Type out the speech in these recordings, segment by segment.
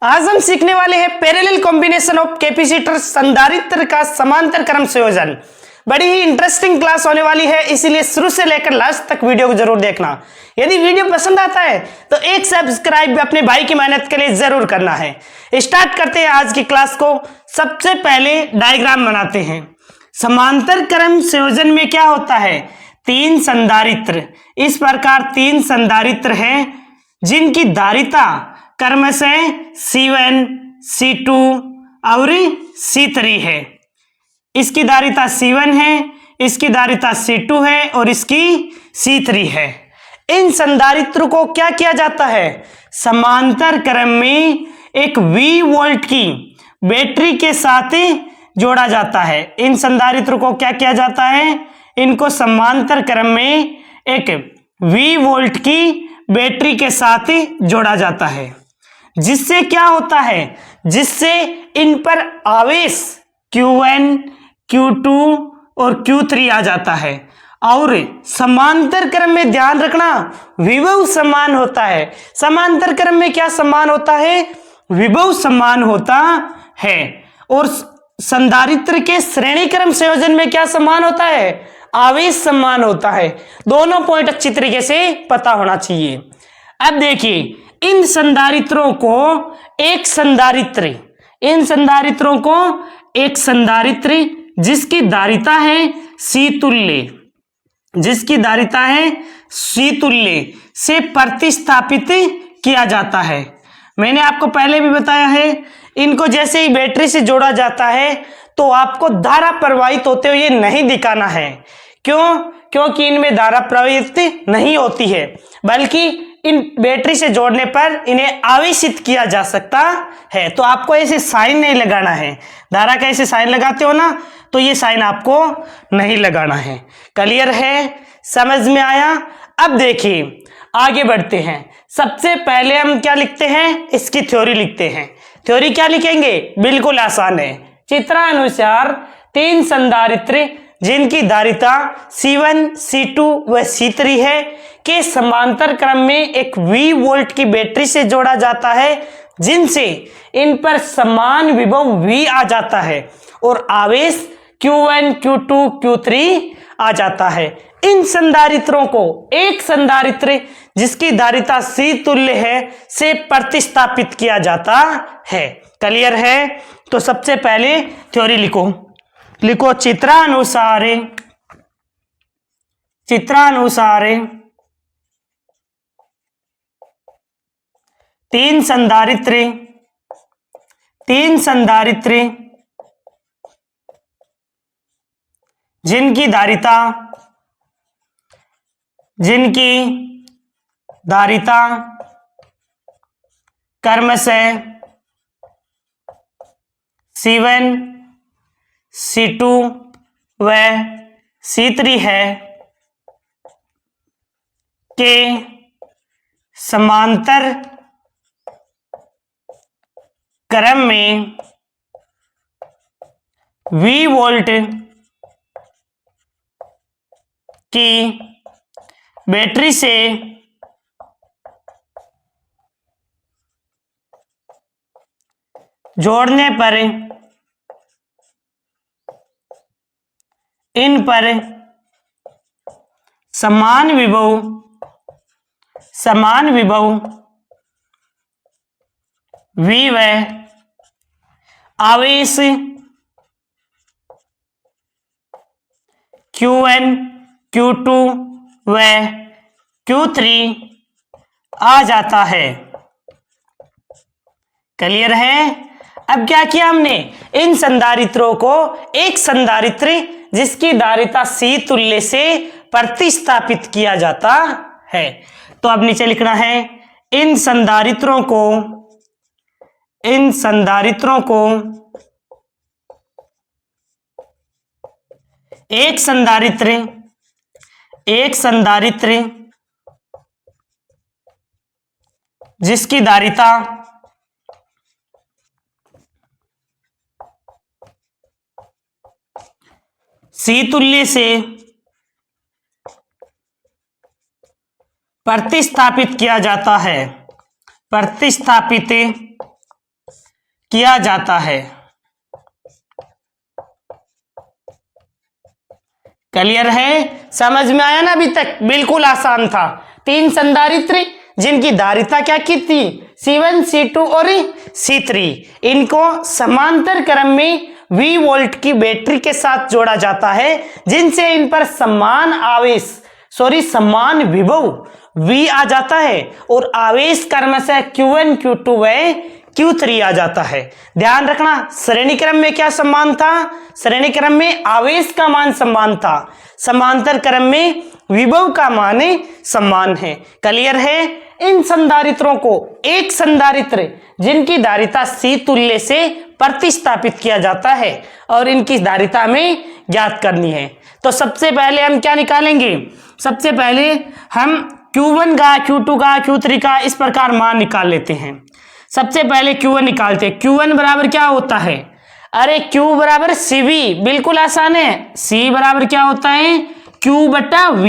आज हम सीखने वाले हैं पैरेलल कॉम्बिनेशन ऑफ कैपेसिटर संधारित्र का समांतर क्रम संयोजन। बड़ी ही इंटरेस्टिंग क्लास होने वाली है, इसीलिए शुरू से लेकर लास्ट तक वीडियो को जरूर देखना। यदि वीडियो पसंद आता है तो एक सब्सक्राइब भी अपने भाई की मेहनत के लिए जरूर करना है। स्टार्ट करते हैं आज की क्लास को। सबसे पहले डायग्राम बनाते हैं। समांतर क्रम संयोजन में क्या होता है? तीन संधारित्र, इस प्रकार तीन संधारित्र हैं जिनकी धारिता क्रमशः C1, C2 और C3 है। इसकी धारिता C1 है, इसकी धारिता C2 है और इसकी C3 है। इन संधारित्र को क्या किया जाता है? समांतर क्रम में एक V वोल्ट की बैटरी के साथ जोड़ा जाता है। इन संधारित्र को क्या किया जाता है? इनको समांतर क्रम में एक V वोल्ट की बैटरी के साथ जोड़ा जाता है। जिससे क्या होता है? जिससे इन पर आवेश Q1, Q2 और Q3 आ जाता है। और समांतर क्रम में ध्यान रखना, विभव समान होता है। समांतर क्रम में क्या समान होता है? विभव समान होता है। और संधारित्र के श्रेणी क्रम संयोजन में क्या समान होता है? आवेश समान होता है। दोनों पॉइंट अच्छी तरीके से पता होना चाहिए। अब देखिए, इन संधारित्रों को एक संधारित्र, इन संधारित्रों को एक संधारित्र जिसकी धारिता है C तुल्य, जिसकी धारिता है C तुल्य से प्रतिस्थापित किया जाता है। मैंने आपको पहले भी बताया है, इनको जैसे ही बैटरी से जोड़ा जाता है तो आपको धारा प्रवाहित होते हुए नहीं दिखाना है। क्यों? क्योंकि इनमें धारा प्रवाहित नहीं होती है, बल्कि इन बैटरी से जोड़ने पर इन्हें आवेशित किया जा सकता है। तो आपको ऐसे साइन नहीं लगाना है। धारा का ऐसे साइन लगाते हो ना, तो ये साइन आपको नहीं लगाना है। क्लियर है? समझ में आया? अब देखिए, आगे बढ़ते हैं। सबसे पहले हम क्या लिखते हैं? इसकी थ्योरी लिखते हैं। थ्योरी क्या लिखेंगे? बिल्कुल आसान है। चित्रानुसार तीन संधारित्र जिनकी धारिता C1, C2 व C3 है के समांतर क्रम में एक V वोल्ट की बैटरी से जोड़ा जाता है, जिनसे इन पर समान विभव V आ जाता है और आवेश Q1, Q2, Q3 आ जाता है। इन संधारित्रों को एक संधारित्र जिसकी धारिता C तुल्य है से प्रतिस्थापित किया जाता है। क्लियर है? तो सबसे पहले थ्योरी लिखो। चित्रानुसार तीन संधारित्र जिनकी धारिता क्रमशः C1, C2 व C3 है के समांतर क्रम में V वोल्ट की बैटरी से जोड़ने पर इन पर समान विभव V व आवेश Q1, Q2 व Q3 आ जाता है। क्लियर है? अब क्या किया हमने? इन संधारित्रों को एक संधारित्र जिसकी धारिता C तुल्य से प्रतिस्थापित किया जाता है। तो अब नीचे लिखना है, इन संधारित्रों को एक संधारित्र जिसकी धारिता C तुल्य से प्रतिस्थापित किया जाता है। प्रतिस्थापित किया जाता है। क्लियर है? समझ में आया ना? अभी तक बिल्कुल आसान था। 3 संधारित्र जिनकी धारिता क्या की थी, C1, C2 और C3, इनको समांतर क्रम में V वोल्ट की बैटरी के साथ जोड़ा जाता है, जिनसे इन पर समान आवेश समान विभव V आ जाता है और आवेश क्रमशः Q1, Q2 व Q3 आ जाता है। ध्यान रखना, श्रेणी क्रम में क्या समान था? श्रेणी क्रम में आवेश का मान समान था, समांतर क्रम में विभव का मान समान है। क्लियर है? इन संधारित्रों को एक संधारित्र जिनकी धारिता C तुल्य से प्रतिस्थापित किया जाता है और इनकी धारिता में ज्ञात करनी है। तो सबसे पहले हम क्या निकालेंगे? सबसे पहले हम Q1 का, Q2 का, Q3 का इस प्रकार मान निकाल लेते हैं। सबसे पहले Q1 निकालते हैं। Q1 बराबर क्या होता है? अरे Q बराबर CV, बिल्कुल आसान है। C बराबर क्या होता है? Q बटा V।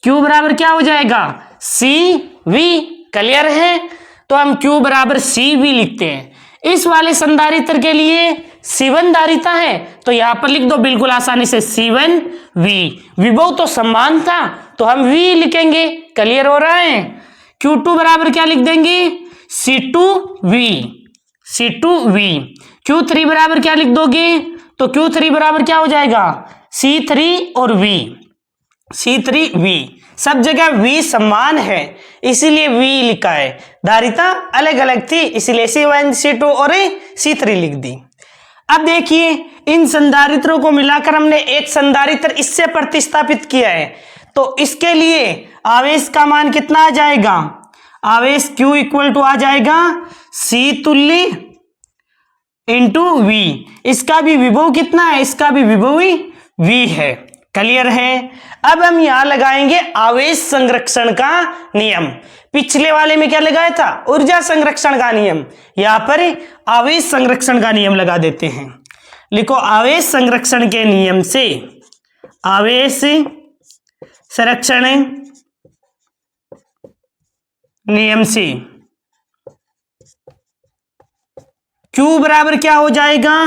Q बराबर क्या हो जाएगा? CV। क्लियर है? तो हम Q बराबर CV लिखते हैं। इस वाले संधारित्र के लिए C1 धारिता है, तो यहां पर लिख दो बिल्कुल आसानी से C1V। विभव तो समान था तो हम V लिखेंगे। क्लियर हो रहा है? Q2 बराबर क्या लिख देंगे? C2V। Q3 बराबर क्या लिख दोगे? तो Q3 बराबर क्या हो जाएगा? C3 और V। C3V, सब जगह V समान है इसीलिए V लिखा है। धारिता अलग अलग थी इसलिए C1, C2 और C3 लिख दी। अब देखिए, इन संधारित्रों को मिलाकर हमने एक संधारित्र इससे प्रतिस्थापित किया है, तो इसके लिए आवेश का मान कितना आ जाएगा? आवेश Q इक्वल टू आ जाएगा C तुल्य इंटू V। इसका भी विभव कितना है? इसका भी विभव ही V है। क्लियर है? अब हम यहां लगाएंगे आवेश संरक्षण का नियम। पिछले वाले में क्या लगाया था? ऊर्जा संरक्षण का नियम। यहां पर आवेश संरक्षण का नियम लगा देते हैं। लिखो, आवेश संरक्षण के नियम से, आवेश संरक्षण नियम से Q बराबर क्या हो जाएगा?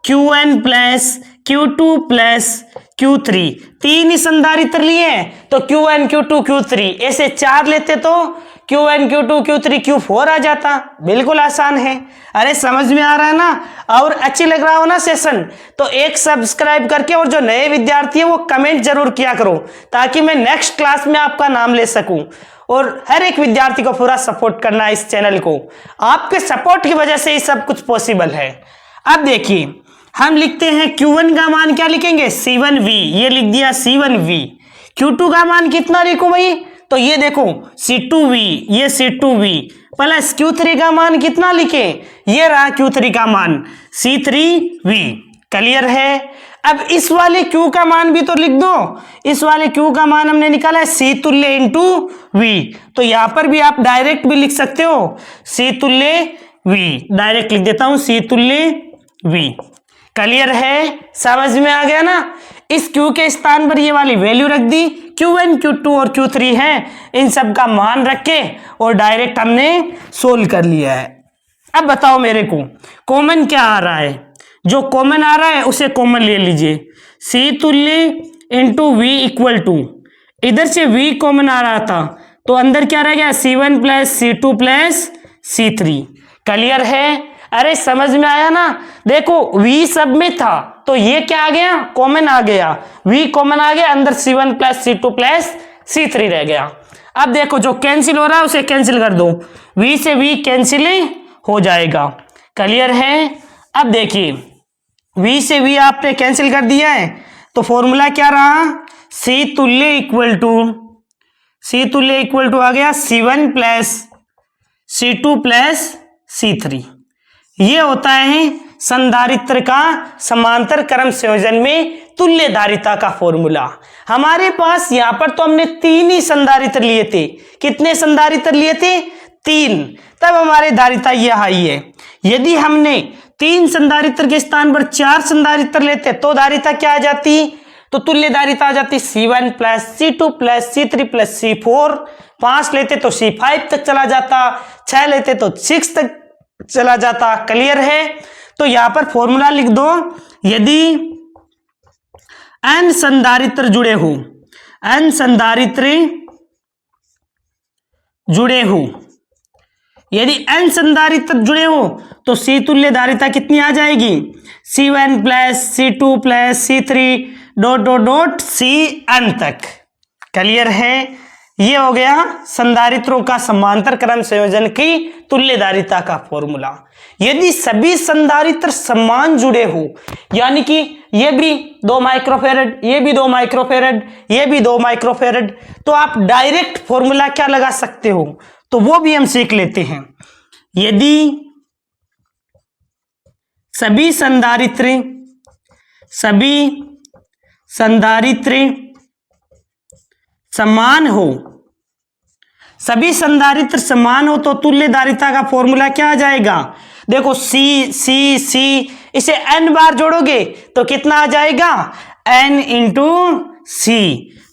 Qn plus Q2 plus Q3। 3 ही संधारित्र लिए तो Q1, Q2, Q3, ऐसे 4 लेते तो Q1, Q2, Q3, Q4 आ जाता। बिल्कुल आसान है। अरे समझ में आ रहा है ना? और अच्छी लग रहा हो ना सेशन, तो एक सब्सक्राइब करके और जो नए विद्यार्थी है वो कमेंट जरूर किया करो ताकि मैं नेक्स्ट क्लास में आपका नाम ले सकूं। और हर एक विद्यार्थी को पूरा सपोर्ट करना है इस चैनल को। आपके सपोर्ट की वजह से ये सब कुछ पॉसिबल है। अब देखिए, हम लिखते हैं Q1 का मान क्या लिखेंगे? C1V। ये लिख दिया C1V। Q2 का मान कितना लिखूं भाई? तो ये देखो C2V, ये C2V प्लस Q3 का मान कितना लिखे? ये रहा Q3 का मान C3V। क्लियर है? अब इस वाले Q का मान भी तो लिख दो। इस वाले Q का मान हमने निकाला है C तुल्य इंटू V, तो यहां पर भी आप डायरेक्ट भी लिख सकते हो C तुल्य V। डायरेक्ट लिख देता हूं C तुल्य V। क्लियर है? समझ में आ गया ना? इस Q के स्थान पर ये वाली वैल्यू रख दी। Q1, Q2 और Q3 है, इन सब का मान रख के और डायरेक्ट हमने सोल्व कर लिया है। अब बताओ मेरे को कॉमन क्या आ रहा है? जो कॉमन आ रहा है उसे कॉमन ले लीजिए। C तुल्य इंटू V इक्वल टू, इधर से V कॉमन आ रहा था तो अंदर क्या रह गया? C1 plus C2 plus C3। Clear है? अरे समझ में आया ना? देखो V सब में था तो ये क्या आ गया? कॉमन आ गया। V कॉमन आ गया, अंदर C1 plus C2 plus C3 रह गया। अब देखो जो कैंसिल हो रहा है उसे कैंसिल कर दो, V से V कैंसिल हो जाएगा। क्लियर है? अब देखिए, V से V आपने कैंसिल कर दिया है तो फॉर्मूला क्या रहा? C तुल्य इक्वल टू आ गया C1 plus C2 plus C3। ये होता है संधारित्र का समांतर क्रम संयोजन में तुल्य धारिता का फॉर्मूला। हमारे पास यहां पर तो हमने 3 ही संधारित्र लिए थे। कितने संधारित्र लिए थे? 3। तब हमारी धारिता यह आई है। यदि हमने 3 संधारित्र के स्थान पर 4 संधारित्र लेते तो धारिता क्या आ जाती? तो तुल्य धारिता आ जाती C1 plus C2 plus C3 plus C4। 5 लेते तो C5 तक चला जाता, 6 लेते तो 6 तक चला जाता। क्लियर है? तो यहां पर फॉर्मूला लिख दो, यदि n संधारित्र जुड़े हो, n संधारित्र जुड़े हो, यदि n संधारित्र जुड़े हो तो C तुल्य धारिता कितनी आ जाएगी? C1 plus C2 plus C3 dot dot dot Cn तक। क्लियर है? ये हो गया संधारित्रों का समांतर क्रम संयोजन की तुल्य धारिता का फॉर्मूला। यदि सभी संधारित्र समान जुड़े हो, यानी कि ये भी 2 माइक्रोफेरेड, ये भी 2 माइक्रोफेरेड, ये भी 2 माइक्रोफेरेड, तो आप डायरेक्ट फॉर्मूला क्या लगा सकते हो, तो वो भी हम सीख लेते हैं। यदि सभी संधारित्र समान हो, सभी संधारित्र समान हो तो तुल्य धारिता का फॉर्मूला क्या आ जाएगा? देखो C C C, इसे n बार जोड़ोगे तो कितना आ जाएगा? n into C।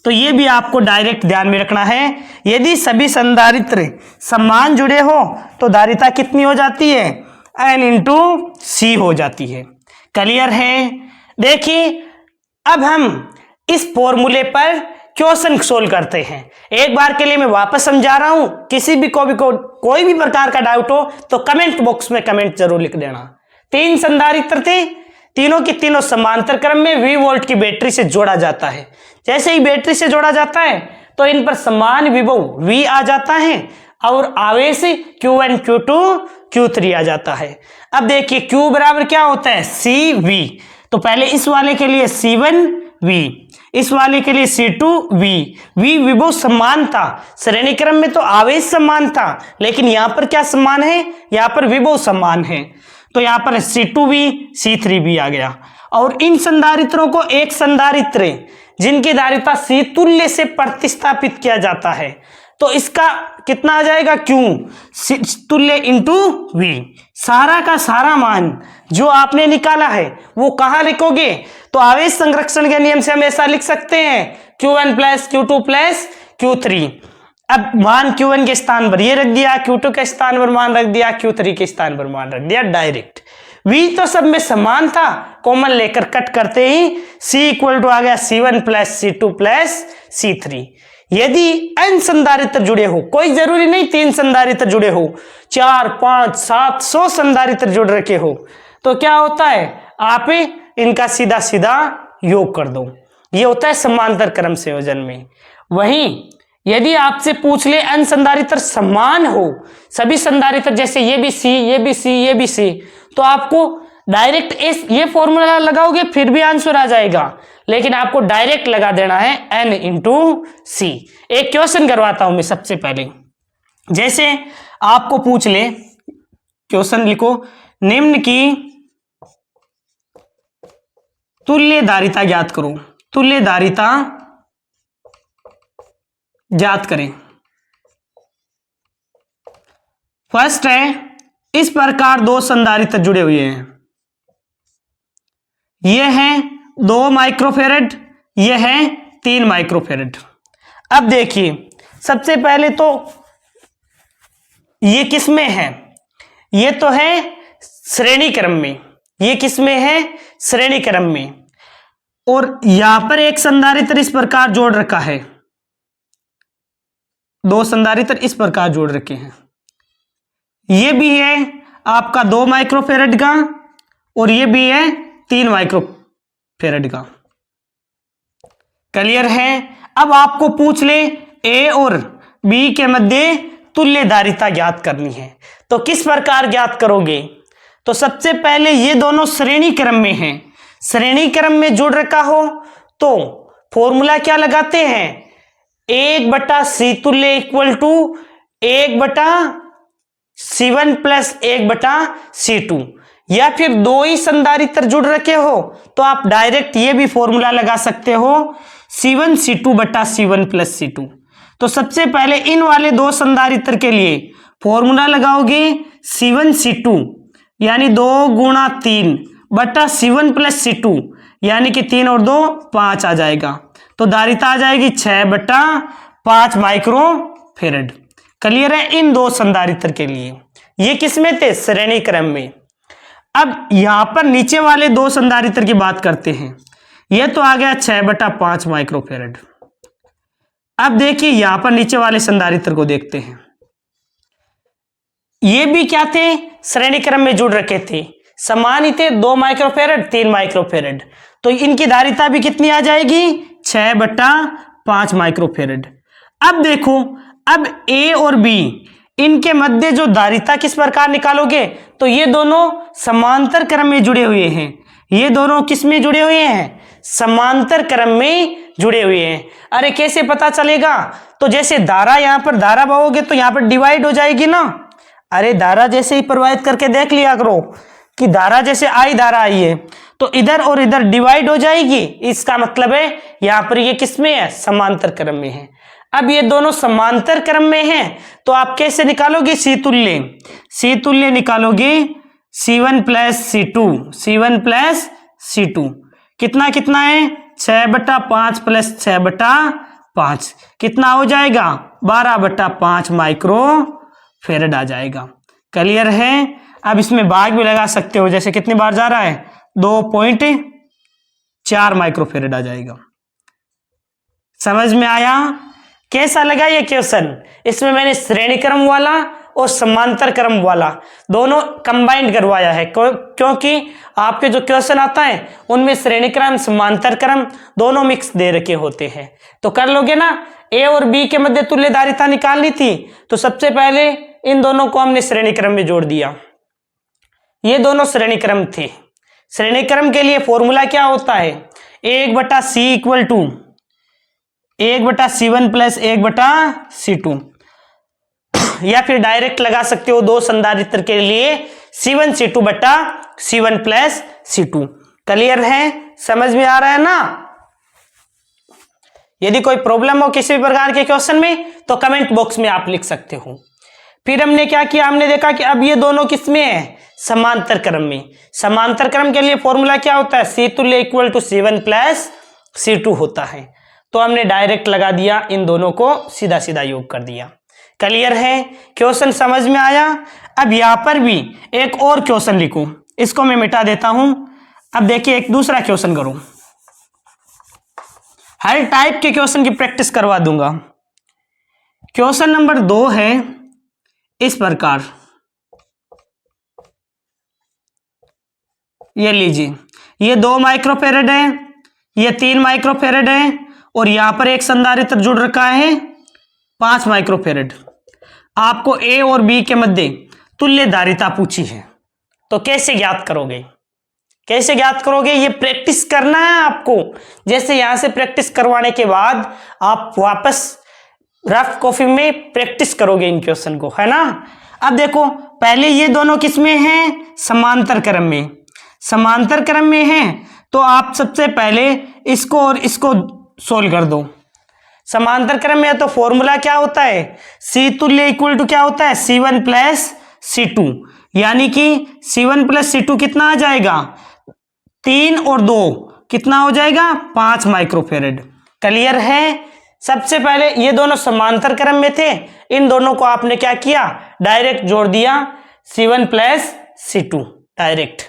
तो ये भी आपको डायरेक्ट ध्यान में रखना है। यदि सभी संधारित्र समान जुड़े हो तो धारिता कितनी हो जाती है? n इंटू C हो जाती है। क्लियर है? देखिए अब हम इस फॉर्मूले पर क्वेश्चन सोल्व करते हैं। एक बार के लिए मैं वापस समझा रहा हूं, किसी भी कोई भी प्रकार का डाउट हो तो कमेंट बॉक्स में कमेंट जरूर लिख देना। 3 संधारित्र थे, तीनों की तीनों समांतर क्रम में V वोल्ट की बैटरी से जोड़ा जाता है। जैसे ही बैटरी से जोड़ा जाता है तो इन पर समान विभव V आ जाता है और आवेश Q1 Q2 Q3 आ जाता है। अब देखिए Q बराबर क्या होता है? CV। तो पहले इस वाले के लिए C1 V, इस वाले के लिए C2 V। V विभव समान था, श्रेणी क्रम में तो आवेश समान था, लेकिन यहां पर क्या समान है? यहां पर विभव समान है। तो यहां पर C2V C3V आ गया। और इन संधारित्रों को एक संधारित्र जिनकी धारिता C तुल्य से प्रतिस्थापित किया जाता है, तो इसका कितना आ जाएगा? Q तुल्य इंटू V। सारा का सारा मान जो आपने निकाला है वो कहां लिखोगे? तो आवेश संरक्षण के नियम से हम ऐसा लिख सकते हैं Q1 plus Q2 plus Q3। अब मान Q1 के स्थान पर ये रख दिया, Q2 के स्थान पर मान रख दिया, Q3 के स्थान पर मान रख दिया डायरेक्ट। V तो सब में समान था, कॉमन लेकर कट करते ही C इक्वल टू आ गया C1 plus C2 plus C3। यदि n संधारित्र जुड़े हो, कोई जरूरी नहीं 3 संधारित्र जुड़े हो, 4 5 7 100 संधारित्र जुड़ रखे हो, तो क्या होता है? आप इनका सीधा सीधा योग कर दो। ये होता है समांतर क्रम संयोजन में। वहीं यदि आपसे पूछ ले n संधारित्र समान हो, सभी संधारित्र जैसे ये भी C, ये भी C, ये भी C, तो आपको डायरेक्ट ये फॉर्मूला लगाओगे फिर भी आंसर आ जाएगा, लेकिन आपको डायरेक्ट लगा देना है n इंटू C। एक क्वेश्चन करवाता हूं मैं सबसे पहले। जैसे आपको पूछ ले, क्वेश्चन लिखो, निम्न की तुल्य धारिता ज्ञात करो। तुल्य धारिता ज्ञात करें। फर्स्ट है, इस प्रकार 2 संधारित्र जुड़े हुए हैं। यह है 2 माइक्रोफेरेड, यह है 3 माइक्रोफेरेड। अब देखिए सबसे पहले तो ये किस में है? ये तो है श्रेणी क्रम में। ये किस में है? श्रेणी क्रम में। और यहां पर एक संधारित्र इस प्रकार जोड़ रखा है, 2 संधारित्र इस प्रकार जोड़ रखे हैं। ये भी है आपका 2 माइक्रोफेरेड का और ये भी है 3 माइक्रोफेरेड का। क्लियर है? अब आपको पूछ ले A और B के मध्य तुल्य धारिता ज्ञात करनी है, तो किस प्रकार ज्ञात करोगे? तो सबसे पहले ये दोनों श्रेणी क्रम में हैं। श्रेणी क्रम में जुड़ रखा हो तो फॉर्मूला क्या लगाते हैं? 1/C तुल्य equal to 1/C1 plus 1/C2। या फिर 2 ही संधारित्र जुड़ रखे हो तो आप डायरेक्ट ये भी फॉर्मूला लगा सकते हो C1 C2/C1 प्लस C2। तो सबसे पहले इन वाले 2 संधारित्र के लिए फॉर्मूला लगाओगे C1 C2 यानी 2 गुणा 3/C1 प्लस C2 यानी कि 3 और 2 5 आ जाएगा। तो धारिता आ जाएगी 6/5 माइक्रोफेरेड। क्लियर है? इन 2 संधारित्र के लिए ये किस में थे? श्रेणी क्रम में। अब यहां पर नीचे वाले दो संधारित्र की बात करते हैं। ये तो आ गया 6/5 माइक्रोफेरेड। अब देखिए यहां पर नीचे वाले संधारित्र को देखते हैं। ये भी क्या थे? श्रेणी क्रम में जुड़ रखे थे, समान ही थे, 2 माइक्रोफेरेड 3 माइक्रोफेरेड। तो इनकी धारिता भी कितनी आ जाएगी? 6/5 माइक्रोफेरेड। अब देखो, अब ए और बी इनके मध्य जो धारिता किस प्रकार निकालोगे? तो ये दोनों समांतर क्रम में जुड़े हुए हैं। ये दोनों किस में जुड़े हुए हैं? समांतर क्रम में जुड़े हुए हैं। अरे कैसे पता चलेगा? तो जैसे धारा, यहां पर धारा बहोगे तो यहां पर डिवाइड हो जाएगी ना। अरे धारा जैसे ही प्रवाहित करके देख लिया करो कि धारा जैसे आई, धारा आई है तो इधर और इधर डिवाइड हो जाएगी। इसका मतलब है यहां पर ये किस में है? समांतर क्रम में है। अब ये दोनों समांतर क्रम में हैं तो आप कैसे निकालोगे? सीतुल्य। सीतुल्य निकालोगे C1 + C2। C1 + C2 कितना कितना है? 6/5 + 6/5 कितना हो जाएगा? 12/5 माइक्रोफेरेड आ जाएगा। क्लियर है? अब इसमें भाग भी लगा सकते हो, जैसे कितनी बार जा रहा है? 2.4 माइक्रोफेरेड आ जाएगा। समझ में आया? कैसा लगा ये क्वेश्चन? इसमें मैंने श्रेणी क्रम वाला और समांतर क्रम वाला दोनों कंबाइंड करवाया है, क्योंकि आपके जो क्वेश्चन आता है उनमें श्रेणी क्रम समांतर क्रम दोनों मिक्स दे रखे होते हैं। तो कर लोगे ना? ए और बी के मध्य तुल्य धारिता निकालनी थी तो सबसे पहले इन दोनों को हमने श्रेणी क्रम में जोड़ दिया। ये दोनों श्रेणी क्रम थे। श्रेणी क्रम के लिए फॉर्मूला क्या होता है? 1/C = 1/C1 + 1/C2, या फिर डायरेक्ट लगा सकते हो दो संधारित्र के लिए C1 C2/C1 + C2। क्लियर है? समझ में आ रहा है ना? यदि कोई प्रॉब्लम हो किसी भी प्रकार के क्वेश्चन में तो कमेंट बॉक्स में आप लिख सकते हो। फिर हमने क्या किया? हमने देखा कि अब ये दोनों किस में है? समांतर क्रम में। समांतर क्रम के लिए फॉर्मूला क्या होता है? सीतुल्य = C1 + C2 होता है। तो हमने डायरेक्ट लगा दिया, इन दोनों को सीधा सीधा योग कर दिया। क्लियर है? क्वेश्चन समझ में आया? अब यहां पर भी एक और क्वेश्चन लिखो, इसको मैं मिटा देता हूं। अब देखिए एक दूसरा क्वेश्चन करो। हर टाइप के क्वेश्चन की प्रैक्टिस करवा दूंगा। क्वेश्चन नंबर 2 है इस प्रकार, ये लीजिए, ये 2 माइक्रोफेरेड है, ये 3 माइक्रोफेरेड है और यहां पर एक संधारित्र जुड़ रखा है 5 माइक्रोफेरेड। आपको ए और बी के मध्य तुल्य धारिता पूछी है, तो कैसे ज्ञात करोगे? कैसे ज्ञात करोगे? ये प्रैक्टिस करना है आपको। जैसे यहां से प्रैक्टिस करवाने के बाद आप वापस रफ कॉपी में प्रैक्टिस करोगे इन क्वेश्चन को, है ना? अब देखो, पहले ये दोनों किस में हैं? समांतर क्रम में। समांतर क्रम में हैं तो आप सबसे पहले इसको और इसको सोल्व कर दो। समांतर क्रम में है तो फॉर्मूला क्या होता है? सीतुल्य = क्या होता है? C1 + C2, यानी कि C1 + C2 कितना आ जाएगा? 3 और 2 कितना हो जाएगा? 5 माइक्रोफेरेड। क्लियर है? सबसे पहले ये दोनों समांतर क्रम में थे, इन दोनों को आपने क्या किया? डायरेक्ट जोड़ दिया, C1 + C2 डायरेक्ट।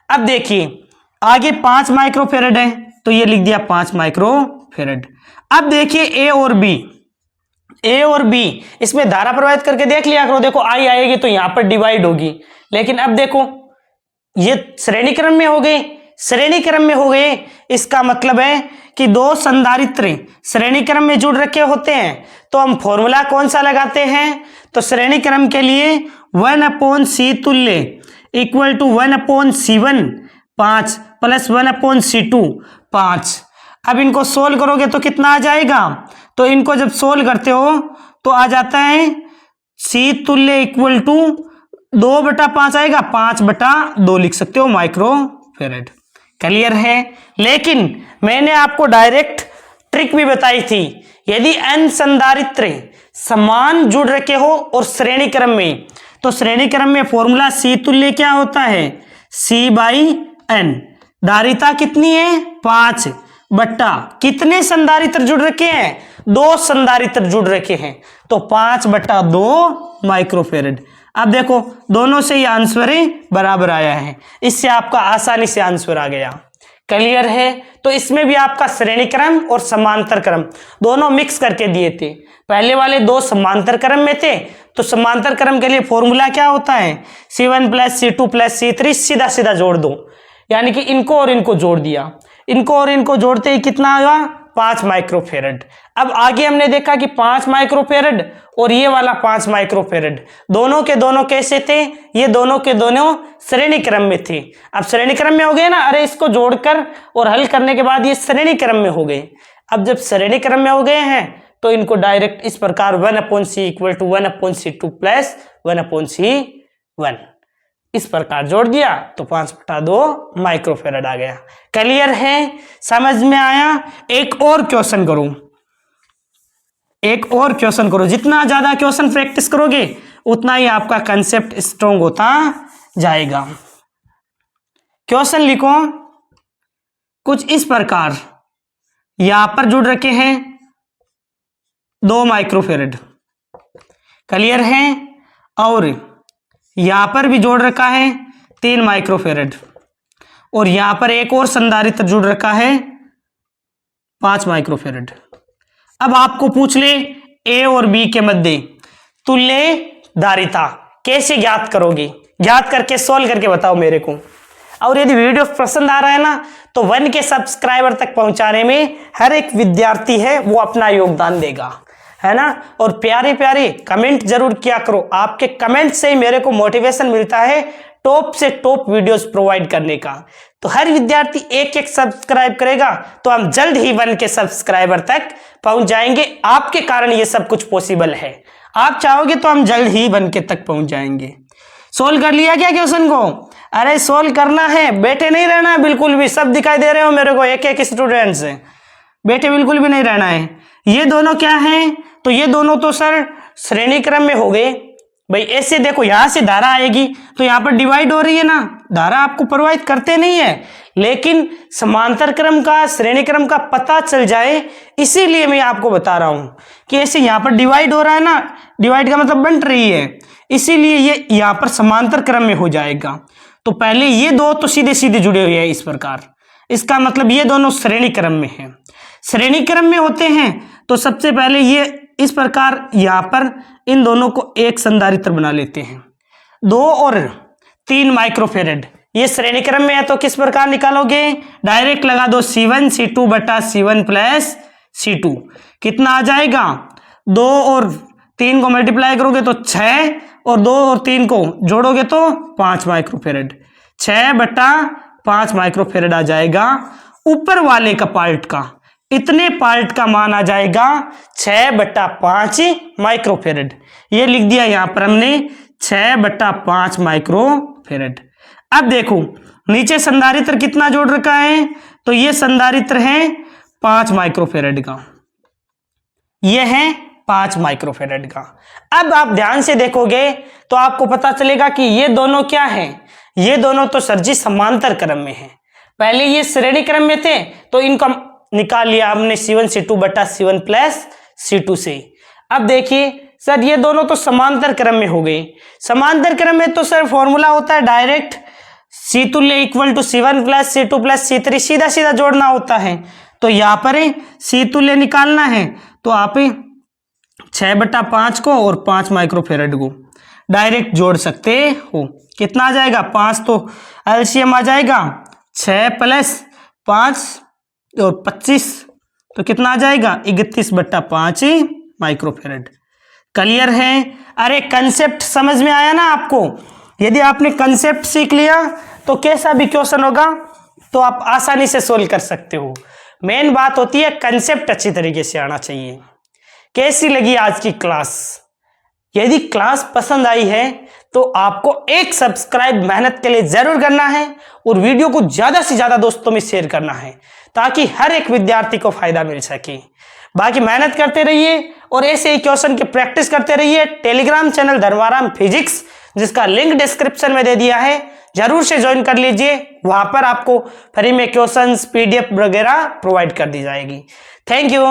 अब देखिए आगे 5 माइक्रोफेरेड है तो ये लिख दिया 5 माइक्रोफेरेड। अब देखिए ए और बी इसमें धारा प्रवाहित करके देख लिया करो। देखो आई आएगी तो यहां पर डिवाइड होगी, लेकिन अब देखो ये श्रेणी क्रम में हो गए। श्रेणी क्रम में हो गए इसका मतलब है कि दो संधारित्र श्रेणी क्रम में जुड़ रखे होते हैं। तो हम फॉर्मूला कौन सा लगाते हैं? तो श्रेणी क्रम के लिए 1/C तुल्य = 1/C1 5 + 1/C2 5। अब इनको सोल्व करोगे तो कितना आ जाएगा? तो इनको जब सोल्व करते हो तो आ जाता है C तुल्य = 2/5 आएगा, 5/2 लिख सकते हो माइक्रोफेरेड। क्लियर है? लेकिन मैंने आपको डायरेक्ट ट्रिक भी बताई थी। यदि n संधारित्र समान जुड़ रखे हो और श्रेणी क्रम में, तो श्रेणी क्रम में फॉर्मूला C तुल्य क्या होता है? C/n। धारिता कितनी है? 5 बट्टा कितने संधारित्र जुड़ रखे हैं? 2 संधारित्र जुड़ रखे हैं तो 5/2 माइक्रोफेरेड। अब देखो दोनों से ये आंसर ही बराबर आया है, इससे आपका आसानी से आंसर आ गया। क्लियर है? तो इसमें भी आपका श्रेणी क्रम और समांतर क्रम दोनों मिक्स करके दिए थे। पहले वाले दो समांतर क्रम में थे, तो समांतर क्रम के लिए फॉर्मूला क्या होता है, C1 + C2 + C3 सीधा सीधा जोड़ दो, यानी कि इनको और इनको जोड़ दिया, इनको और इनको जोड़ते ही कितना आया 5 माइक्रोफेरेड। अब आगे हमने देखा कि 5 माइक्रोफेरेड और ये वाला 5 माइक्रोफेरेड दोनों के दोनों कैसे थे, ये दोनों के दोनों श्रेणी क्रम में थे। अब श्रेणी क्रम में हो गए ना, अरे इसको जोड़कर और हल करने के बाद ये श्रेणी क्रम में हो गए। अब जब श्रेणी क्रम में हो गए हैं तो इनको डायरेक्ट इस प्रकार 1/c = 1/c2 + 1/c1 इस प्रकार जोड़ दिया तो 5/2 माइक्रोफेरेड आ गया। क्लियर है? समझ में आया? एक और क्वेश्चन करो, एक और क्वेश्चन करो। जितना ज्यादा क्वेश्चन प्रैक्टिस करोगे उतना ही आपका कंसेप्ट स्ट्रॉन्ग होता जाएगा। क्वेश्चन लिखो कुछ इस प्रकार, यहां पर जुड़ रखे हैं 2 माइक्रोफेरेड, क्लियर है, और यहां पर भी जोड़ रखा है 3 माइक्रोफेरेड, और यहां पर एक और संधारित्र जुड़ रखा है 5 माइक्रोफेरेड। अब आपको पूछ ले ए और बी के मध्य तुल्यधारिता कैसे ज्ञात करोगे, ज्ञात करके सोल्व करके बताओ मेरे को। और यदि वीडियो पसंद आ रहा है ना तो 1 के सब्सक्राइबर तक पहुंचाने में हर एक विद्यार्थी है वो अपना योगदान देगा, है ना। और प्यारे प्यारे कमेंट जरूर किया करो, आपके कमेंट से ही मेरे को मोटिवेशन मिलता है टॉप से टॉप वीडियोस प्रोवाइड करने का। तो हर विद्यार्थी एक सब्सक्राइब करेगा तो हम जल्द ही 1 के सब्सक्राइबर तक पहुंच जाएंगे। आपके कारण ये सब कुछ पॉसिबल है, आप चाहोगे तो हम जल्द ही 1 के तक पहुंच जाएंगे। सोल्व कर लिया क्या क्वेश्चन को? अरे सोल्व करना है, बैठे नहीं रहना है बिल्कुल भी। सब दिखाई दे रहे हो मेरे को, एक स्टूडेंट से बैठे बिल्कुल भी नहीं रहना है। ये दोनों क्या हैं? तो ये दोनों तो सर श्रेणी क्रम में हो गए भाई। ऐसे देखो यहां से धारा आएगी तो यहां पर डिवाइड हो रही है ना, धारा आपको प्रोवाइड करते नहीं है, लेकिन समांतर क्रम का श्रेणी क्रम का पता चल जाए इसीलिए मैं आपको बता रहा हूं कि ऐसे यहां पर डिवाइड हो रहा है ना, डिवाइड का मतलब बंट रही है, इसीलिए ये यहां पर समांतर क्रम में हो जाएगा। तो पहले ये दो तो सीधे सीधे जुड़े हुए हैं इस प्रकार, इसका मतलब ये दोनों श्रेणी क्रम में हैं। श्रेणी क्रम में होते हैं तो सबसे पहले ये इस प्रकार यहां पर इन दोनों को एक संधारित्र बना लेते हैं। 2 और 3 माइक्रोफेरेड ये श्रेणी क्रम में है तो किस प्रकार निकालोगे? डायरेक्ट लगा दो C1 C2 / C1 + C2 कितना आ जाएगा? 2 और 3 को मल्टीप्लाई करोगे तो 6 और 2 और 3 को जोड़ोगे तो 5 माइक्रोफेरेड, 6/5 माइक्रोफेरेड आ जाएगा। ऊपर वाले का पार्ट का इतने पार्ट का मान आ जाएगा 6/5 माइक्रोफेरेड। ये लिख दिया यहां पर हमने 6/5 माइक्रोफेरेड। अब देखो नीचे संधारित्र कितना जोड़ रखा है, तो ये संधारित्र है 5 माइक्रोफेरेड का, ये है 5 माइक्रोफेरेड का। अब आप ध्यान से देखोगे तो आपको पता चलेगा कि ये दोनों क्या है, ये दोनों तो सर जी समांतर क्रम में है। पहले ये श्रेणी क्रम में थे तो इनका निकाल लिया हमने C1 C2 / C1 + C2 से। अब देखिए सर ये दोनों तो समांतर क्रम में हो गए। समांतर क्रम में तो सर फॉर्मूला होता है डायरेक्ट C तुल्य = C1 + C2 + C3 सीधा सीधा जोड़ना होता है। तो यहाँ पर C तुल्य निकालना है तो आप 6/5 को और 5 माइक्रोफेरेड को डायरेक्ट जोड़ सकते हो। कितना आ जाएगा? 5 तो एलसीएम आ जाएगा, 6 + 5 और 25 तो कितना आ जाएगा? 31/5 माइक्रोफेरेड। क्लियर है? अरे कंसेप्ट समझ में आया ना आपको? यदि आपने कंसेप्ट सीख लिया तो कैसा भी क्वेश्चन होगा तो आप आसानी से सोल्व कर सकते हो। मेन बात होती है कंसेप्ट अच्छी तरीके से आना चाहिए। कैसी लगी आज की क्लास? यदि क्लास पसंद आई है तो आपको एक सब्सक्राइब मेहनत के लिए जरूर करना है और वीडियो को ज्यादा से ज्यादा दोस्तों में शेयर करना है ताकि हर एक विद्यार्थी को फायदा मिल सके। बाकी मेहनत करते रहिए और ऐसे ही क्वेश्चन की प्रैक्टिस करते रहिए। टेलीग्राम चैनल धर्माराम फिजिक्स जिसका लिंक डिस्क्रिप्शन में दे दिया है, जरूर से ज्वाइन कर लीजिए। वहां पर आपको फ्री में क्वेश्चंस PDF वगैरह प्रोवाइड कर दी जाएगी। Thank you.